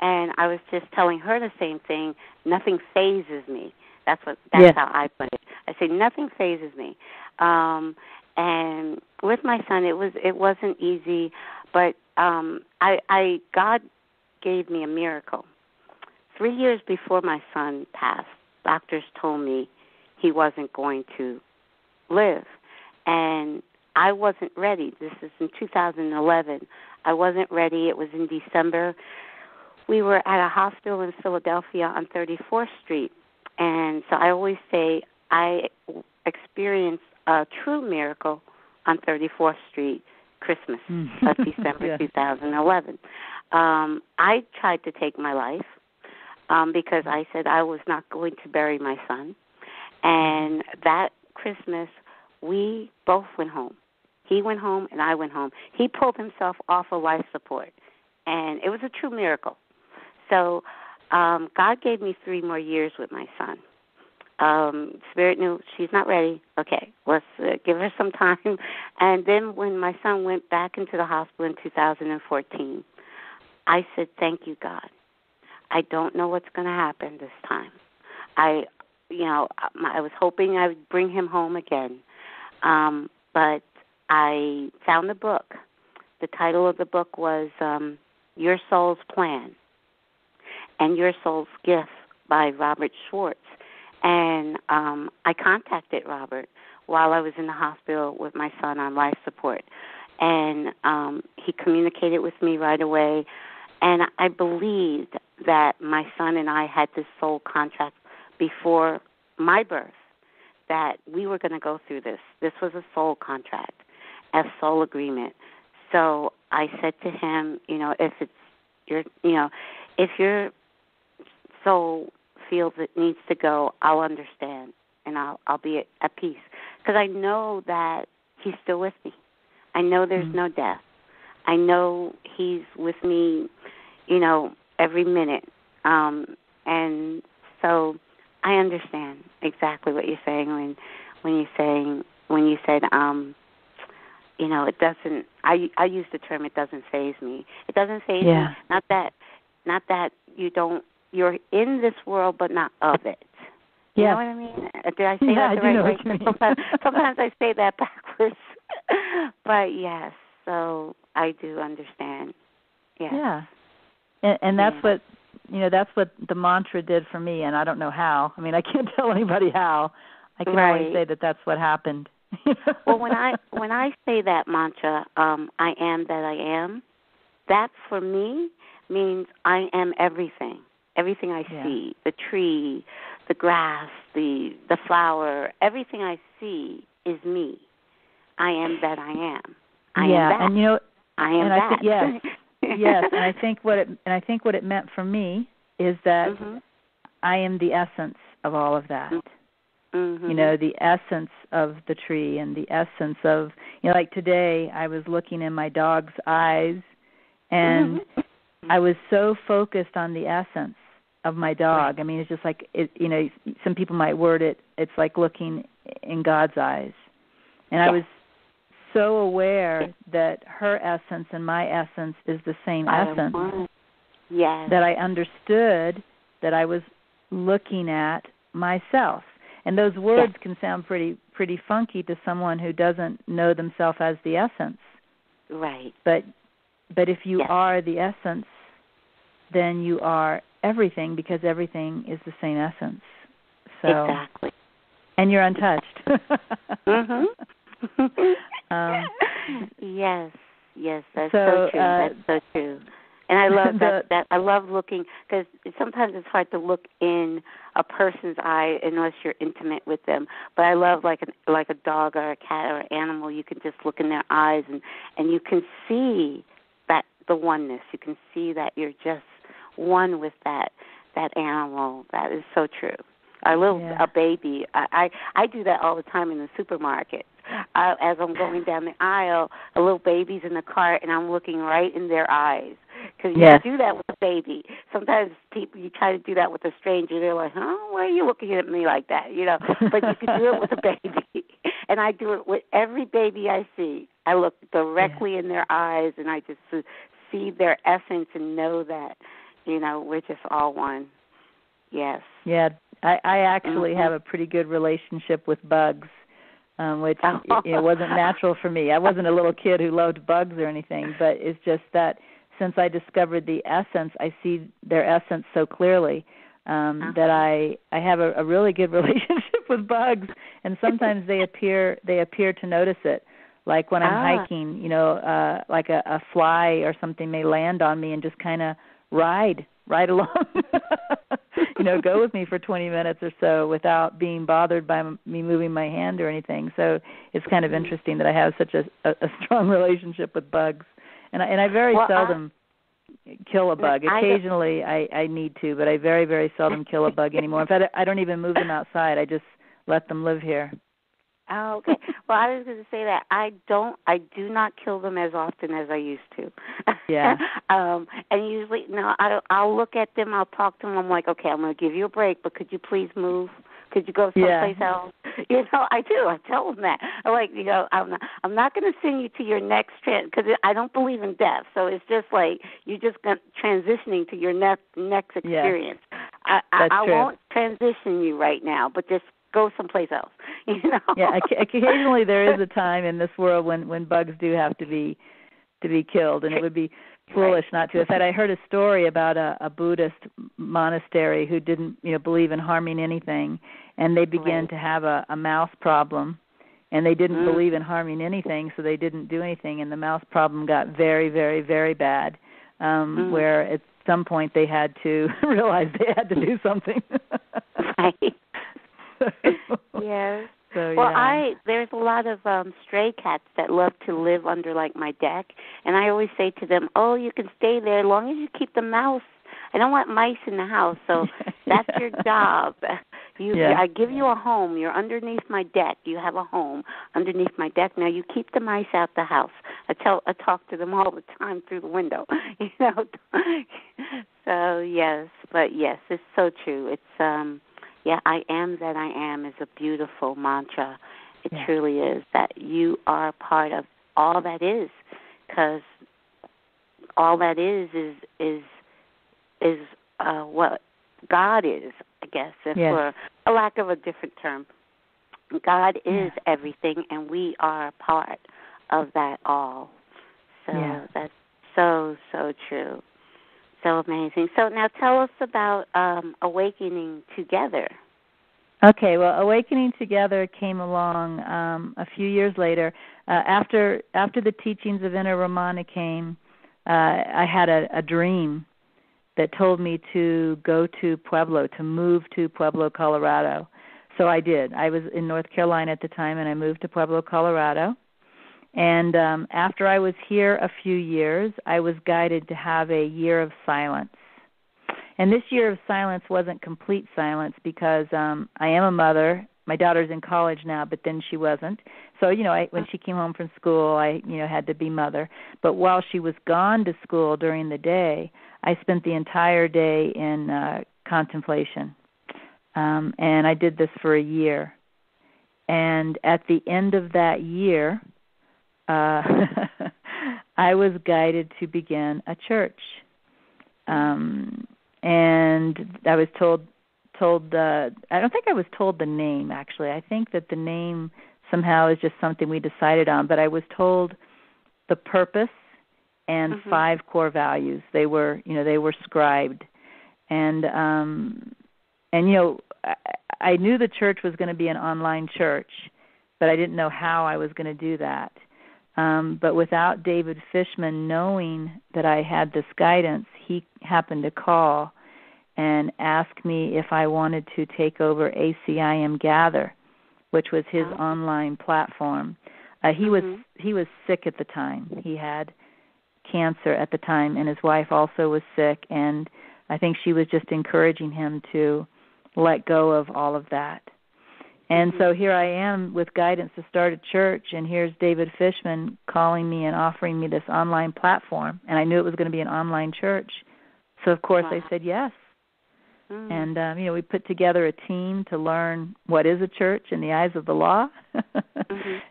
and I was just telling her the same thing. Nothing phases me. That's how I put it. I say nothing phases me. And with my son, it wasn't easy, but God gave me a miracle. 3 years before my son passed, doctors told me he wasn't going to live, and I wasn't ready. This is in 2011. I wasn't ready. It was in December. We were at a hospital in Philadelphia on 34th Street, and so I always say I experienced a true miracle on 34th Street Christmas of December 2011. I tried to take my life because I said I was not going to bury my son. And that Christmas, we both went home. He went home and I went home. He pulled himself off of life support, and it was a true miracle. So God gave me 3 more years with my son. Spirit knew she's not ready. Okay, let's give her some time. And then when my son went back into the hospital in 2014, I said, thank you, God. I don't know what's going to happen this time. I was hoping I would bring him home again. But I found the book. The title of the book was Your Soul's Plan and Your Soul's Gift by Robert Schwartz. And I contacted Robert while I was in the hospital with my son on life support. And he communicated with me right away. And I believed that my son and I had this soul contract before my birth, that we were going to go through this. This was a soul contract, a soul agreement. So I said to him, if your soul feels it needs to go, I'll understand, and I'll be at peace, because I know that he's still with me. I know there's no death. I know he's with me, every minute, and so I understand exactly what you're saying when you said it doesn't. I use the term it doesn't faze me. It doesn't faze me. Not that you're in this world but not of it. You know what I mean? Did I say that the right way? Sometimes I say that backwards. But yes, so I do understand. Yes. Yeah. And that's what that's what the mantra did for me, and I don't know how. I mean, I can't tell anybody how. I can only say that that's what happened. Well, when I say that mantra, I am that I am, that for me means I am everything. Everything I see, the tree, the grass, the flower, everything I see is me. I am that I am. I am that. And I am that. Yes, and I think what it meant for me is that I am the essence of all of that. The essence of the tree and the essence of, like today I was looking in my dog's eyes, and I was so focused on the essence of my dog. I mean, it's just like, some people might word it, it's like looking in God's eyes. And I was so aware that her essence and my essence is the same essence. That I understood that I was looking at myself. And those words can sound pretty funky to someone who doesn't know themselves as the essence. Right. But if you are the essence, then you are everything, because everything is the same essence. So, exactly. And you're untouched. Yes, that's so true. That's so true. And I love that. I love looking, because sometimes it's hard to look in a person's eye unless you're intimate with them. But I love like a dog or a cat or an animal. You can just look in their eyes and you can see that the oneness. You can see that you're just one with that animal. That is so true. A baby. I do that all the time in the supermarket. As I'm going down the aisle, a little baby's in the cart, and I'm looking right in their eyes. Because you can do that with a baby. Sometimes you try to do that with a stranger. They're like, why are you looking at me like that? But you can do it with a baby. And I do it with every baby I see. I look directly in their eyes, and I just see their essence and know that, we're just all one. Yes. Yeah, I actually have a pretty good relationship with bugs, which it wasn't natural for me. I wasn't a little kid who loved bugs or anything, but it's just that since I discovered the essence, I see their essence so clearly that I have a really good relationship with bugs, and sometimes they appear to notice it. Like when I'm hiking, like a fly or something may land on me and just kind of ride along, go with me for 20 minutes or so without being bothered by me moving my hand or anything. So it's kind of interesting that I have such a strong relationship with bugs. And I very seldom kill a bug. Occasionally I need to, but I very, very seldom kill a bug anymore. In fact, I don't even move them outside. I just let them live here. Oh, okay. Well, I was going to say that I do not kill them as often as I used to. Yeah. And usually, no, I'll look at them, I'll talk to them. I'm like, okay, I'm going to give you a break, but could you please move? Could you go someplace else? I do. I tell them that. I'm like, I'm not going to send you to your next because I don't believe in death. So it's just like you're just transitioning to your next experience. Yes. I won't transition you right now, but just go someplace else. Yeah. Occasionally there is a time in this world when bugs do have to be killed, and it would be foolish not to. In fact, I heard a story about a Buddhist monastery who didn't, believe in harming anything, and they began to have a mouse problem, and they didn't believe in harming anything, so they didn't do anything, and the mouse problem got very, very, very bad, where at some point they had to realize they had to do something. Right. Yes. So, there's a lot of stray cats that love to live under my deck, and I always say to them, "Oh, you can stay there as long as you keep the mouse. I don't want mice in the house, so that's your job. I give you a home. You're underneath my deck. You have a home underneath my deck. Now you keep the mice out the house." I talk to them all the time through the window. So yes, it's so true. It's I am that I am is a beautiful mantra. It truly is, that you are part of all that is, because all that is what God is, I guess, for a lack of a different term. God is everything, and we are part of that all. So that's so, so true. So amazing. So now tell us about Awakening Together. Okay, well, Awakening Together came along a few years later. After the teachings of Inner Ramana came, I had a dream that told me to go to Pueblo, to move to Pueblo, Colorado. So I did. I was in North Carolina at the time, and I moved to Pueblo, Colorado. And after I was here a few years, I was guided to have a year of silence. And this year of silence wasn't complete silence because I am a mother. My daughter's in college now, but then she wasn't. So, when she came home from school, I, had to be mother. But while she was gone to school during the day, I spent the entire day in contemplation. And I did this for a year. And at the end of that year, I was guided to begin a church, and I was told. I don't think I was told the name. Actually, I think that the name somehow is just something we decided on. But I was told the purpose and 5 core values. They were scribed, and I knew the church was going to be an online church, but I didn't know how I was going to do that. But without David Fishman knowing that I had this guidance, he happened to call and ask me if I wanted to take over ACIM Gather, which was his online platform. He was sick at the time. He had cancer at the time, and his wife also was sick, and I think she was just encouraging him to let go of all of that. And so here I am with guidance to start a church, and here's David Fishman calling me and offering me this online platform, and I knew it was going to be an online church. So, of course, I said yes. And, we put together a team to learn what is a church in the eyes of the law,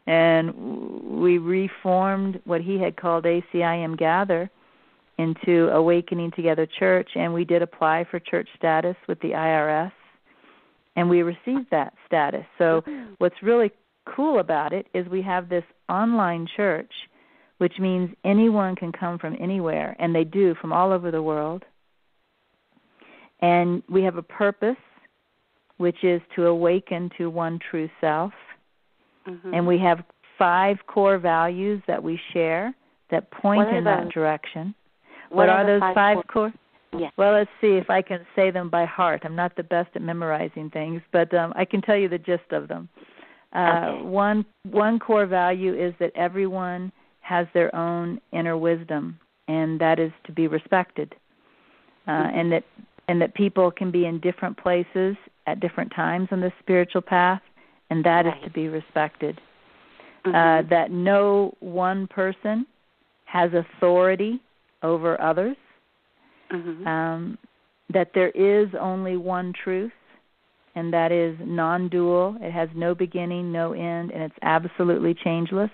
and we reformed what he had called ACIM Gather into Awakening Together Church, and we did apply for church status with the IRS. And we received that status. So what's really cool about it is we have this online church, which means anyone can come from anywhere, and they do, from all over the world. And we have a purpose, which is to awaken to one true self. And we have 5 core values that we share that point in that direction. What are those 5 core? Yeah. Well, let's see if I can say them by heart. I'm not the best at memorizing things, but I can tell you the gist of them. One core value is that everyone has their own inner wisdom, and that is to be respected, and that people can be in different places at different times on the spiritual path, and that right. is to be respected. Mm-hmm. That no one person has authority over others. Mm-hmm. That there is only one truth, and that is non-dual. It has no beginning, no end, and it's absolutely changeless.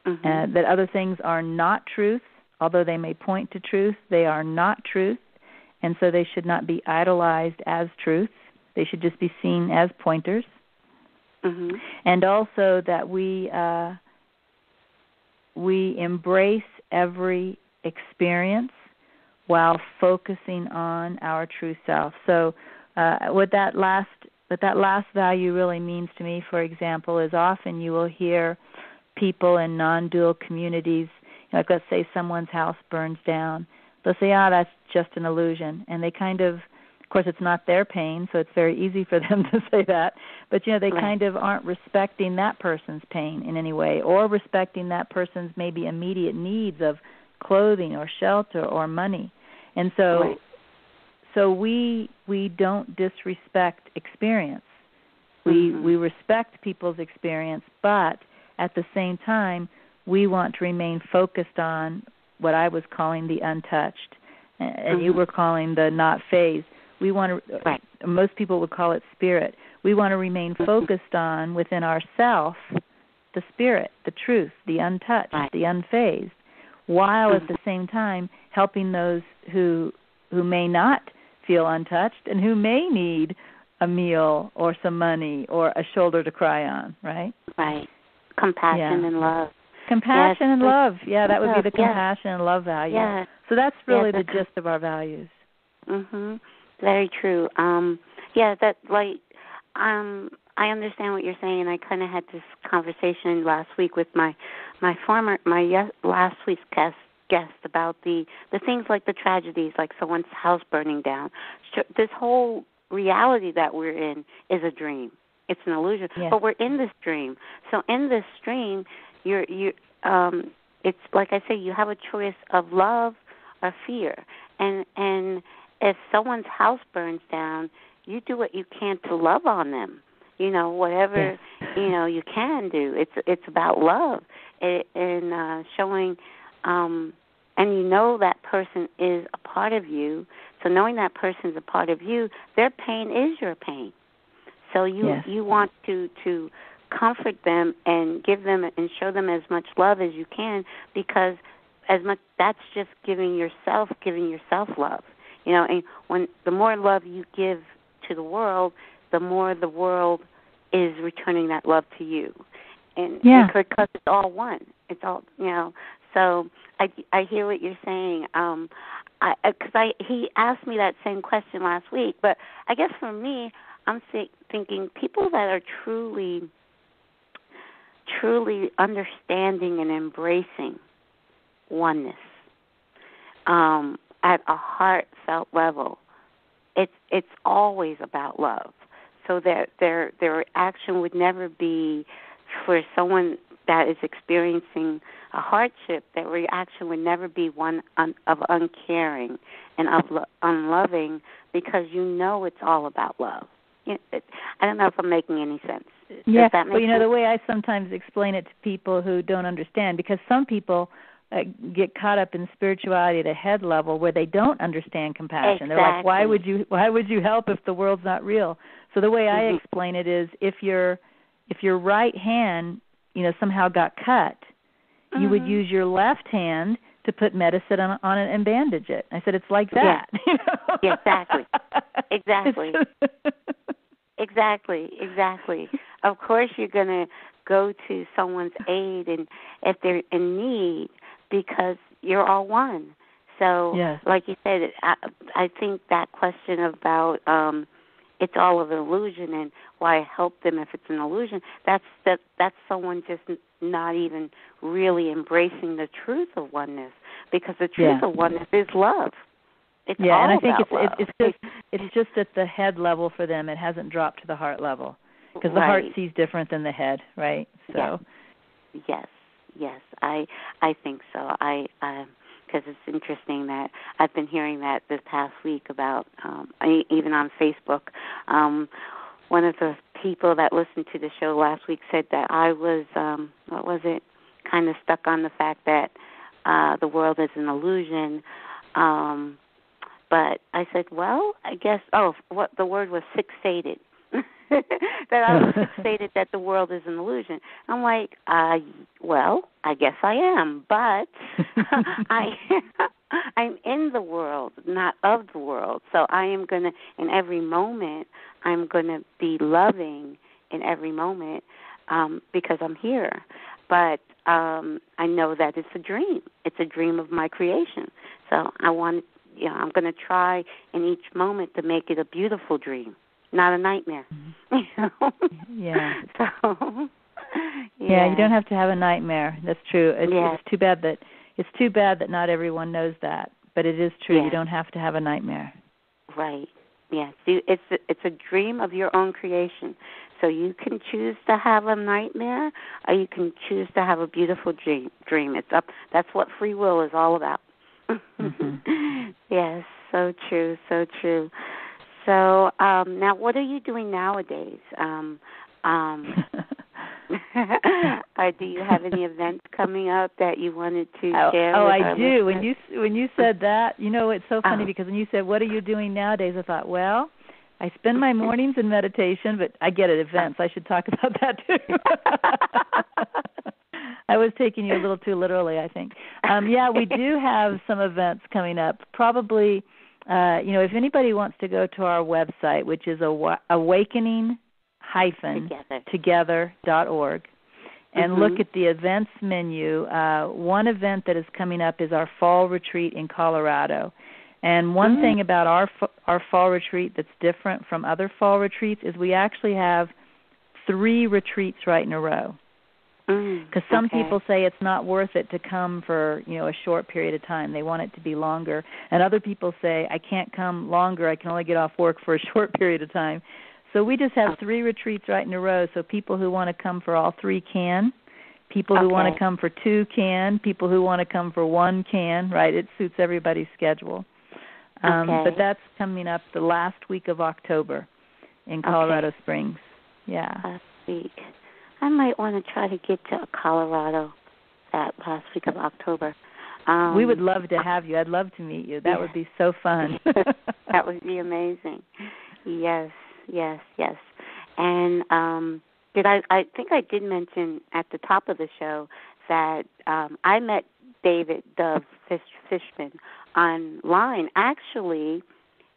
Mm-hmm. That other things are not truth, although they may point to truth, they are not truth, and so they should not be idolized as truth. They should just be seen as pointers. Mm-hmm. And also that we embrace every experience while focusing on our true self. So what that last value really means to me, for example, is often you will hear people in non-dual communities, like let's say someone's house burns down, they'll say, that's just an illusion. And they kind of course, it's not their pain, so it's very easy for them to say that. But, they right. kind of aren't respecting that person's pain in any way, or respecting that person's maybe immediate needs of clothing or shelter or money. And so right. so we don't disrespect experience. Mm-hmm. We respect people's experience, but at the same time, we want to remain focused on what I was calling the untouched, and mm-hmm. you were calling the not phased. We want to. Right. Most people would call it spirit. We want to remain focused on within ourself the spirit, the truth, the untouched, right. the unfazed, while mm-hmm. at the same time helping those who may not feel untouched and who may need a meal or some money or a shoulder to cry on. Right. Right. Compassion and love. Compassion and love. Yeah, that would be the yeah. compassion and love value. Yeah. So that's really the gist of our values. Mhm. Very true. I understand what you're saying. I kind of had this conversation last week with my last week's guest about the things like the tragedies, like someone's house burning down. This whole reality that we're in is a dream. It's an illusion, but we're in this dream. So in this dream, it's like I say, you have a choice of love or fear, and if someone's house burns down, you do what you can to love on them. Whatever you can do. It's about love and showing, and that person is a part of you. So knowing that person is a part of you, their pain is your pain. So you want to comfort them and give them and show them as much love as you can, because that's just giving yourself love. And when the more love you give to the world, the more the world is returning that love to you. And because it's all one. It's all, So I hear what you're saying. He asked me that same question last week, but I guess for me, I'm thinking people that are truly understanding and embracing oneness at a heartfelt level, it's always about love. So their action would never be for someone that is experiencing a hardship. Their reaction would never be one of uncaring and of unloving, because it's all about love. I don't know if I'm making any sense. Does that make sense? The way I sometimes explain it to people who don't understand, because some people get caught up in spirituality at a head level where they don't understand compassion. Exactly. They're like, why would you help if the world's not real? So the way I explain it is, if your right hand, somehow got cut, you would use your left hand to put medicine on it and bandage it. I said, it's like that. Yeah, exactly. Exactly. Of course you're going to go to someone's aid and if they're in need, because you're all one. So, like you said, I think that question about it's all of an illusion and why help them if it's an illusion, that's someone just not even really embracing the truth of oneness, because the truth of oneness is love. It's all and I think about it's just at the head level for them. It hasn't dropped to the heart level, because the heart sees different than the head, right? So, yes, I think so. Because it's interesting that I've been hearing that this past week about even on Facebook, one of the people that listened to the show last week said that I was, kind of stuck on the fact that the world is an illusion. But I said, well, I guess, what the word was fixated. That I was fixated that the world is an illusion. I'm like, well, I guess I am, but I'm in the world, not of the world. So I am going to, in every moment, I'm going to be loving in every moment because I'm here. But I know that it's a dream. It's a dream of my creation. So I'm going to try in each moment to make it a beautiful dream. Not a nightmare. Yeah. So, yeah, you don't have to have a nightmare. That's true. It's too bad that not everyone knows that, but it is true. You don't have to have a nightmare. Right. Yes. It's a dream of your own creation. So you can choose to have a nightmare, or you can choose to have a beautiful dream. It's up. That's what free will is all about. Mm-hmm. Yes. So true. So true. So now, what are you doing nowadays? Do you have any events coming up that you wanted to share? I do. Listeners? When you said that, it's so funny because when you said, "What are you doing nowadays?" I thought, well, I spend my mornings in meditation, but I get it, events. I should talk about that too. I was taking you a little too literally, I think. We do have some events coming up. Probably. If anybody wants to go to our website, which is awakening-together.org, and look at the events menu, one event that is coming up is our fall retreat in Colorado. And one thing about our fall retreat that's different from other fall retreats is we actually have 3 retreats right in a row. Because some people say it's not worth it to come for, a short period of time. They want it to be longer. And other people say, I can't come longer. I can only get off work for a short period of time. So we just have 3 retreats right in a row. So people who want to come for all 3 can. People who want to come for 2 can. People who want to come for 1 can, right? It suits everybody's schedule. But that's coming up the last week of October in Colorado Springs. Yeah. Last week. I might want to try to get to Colorado that last week of October. We would love to have you. I'd love to meet you. That would be so fun. That would be amazing. Yes. And I think I did mention at the top of the show that I met David Dove Fishman online. Actually,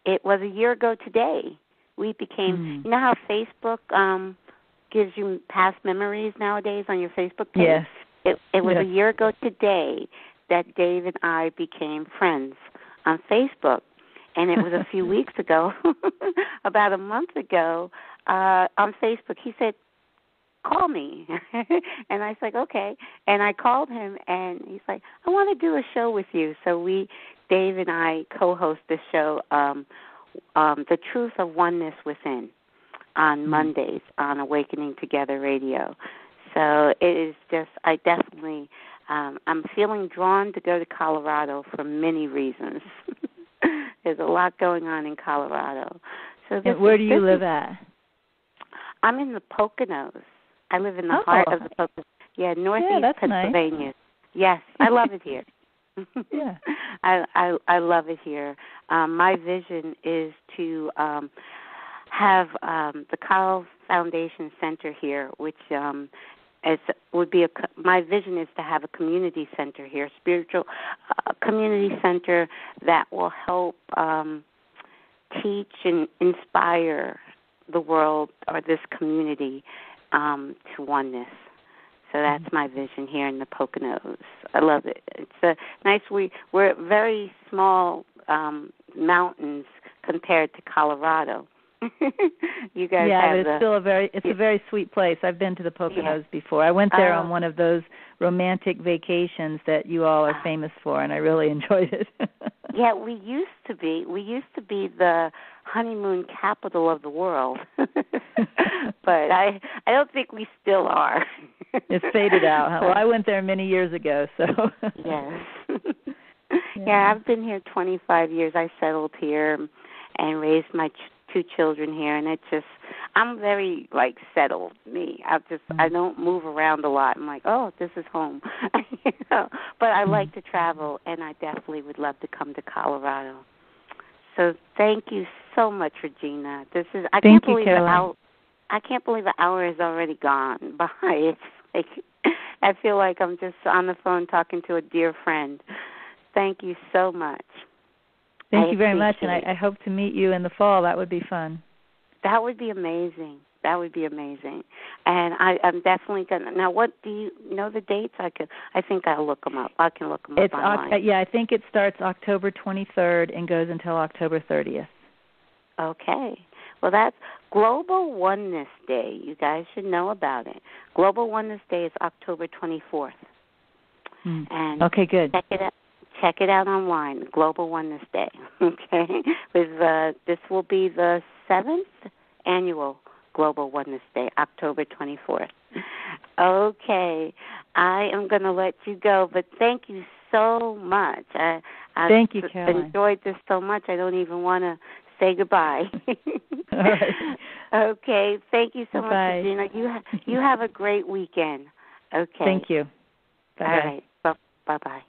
it was a year ago today. We became, you know how Facebook gives you past memories nowadays on your Facebook page? Yes. It was a year ago today that Dave and I became friends on Facebook. And it was a few weeks ago, about a month ago, on Facebook. He said, call me. And I was like, okay. And I called him, and he's like, I want to do a show with you. So Dave and I co-host this show, The Truth of Oneness Within, on Mondays on Awakening Together Radio. So it is just, I definitely, I'm feeling drawn to go to Colorado for many reasons. There's a lot going on in Colorado. So where do you live at? I'm in the Poconos. I live in the heart of the Poconos. Yeah, northeast Pennsylvania. Nice. Yes, I love it here. Yeah, I love it here. My vision is to have the Kyle Foundation Center here, which my vision is to have a community center here, spiritual community center that will help teach and inspire the world or this community to oneness. So that's my vision here in the Poconos. I love it. It's a nice. We're very small mountains compared to Colorado. You guys have but it's a very sweet place. I've been to the Poconos before. I went there on one of those romantic vacations that you all are famous for, and I really enjoyed it. Yeah, we used to be the honeymoon capital of the world. But I don't think we still are. It's faded out. Huh? Well, I went there many years ago, so. Yes. Yeah, I've been here 25 years. I settled here and raised my 2 children here, and I'm very settled. I don't move around a lot. I'm like, oh, this is home. But I like to travel, and I definitely would love to come to Colorado. So thank you so much, Regina. I can't believe the hour has already gone by. It's I feel like I'm just on the phone talking to a dear friend. Thank you so much. Thank you very much, and I hope to meet you in the fall. That would be fun. That would be amazing. And I'm definitely going to. Now, what do you know the dates? I think I'll look them up. I can look them up online. I think it starts October 23rd and goes until October 30th. Okay. Well, that's Global Oneness Day. You guys should know about it. Global Oneness Day is October 24th. And okay, good. Check it out online, Global Oneness Day. Okay, this will be the 7th annual Global Oneness Day, October 24th. Okay, I am going to let you go, but thank you so much. Thank you, Caroline. Enjoyed this so much, I don't even want to say goodbye. All right. Okay, thank you so much, Regina. You have a great weekend. Okay. Thank you. Bye-bye. All right. Bye-bye.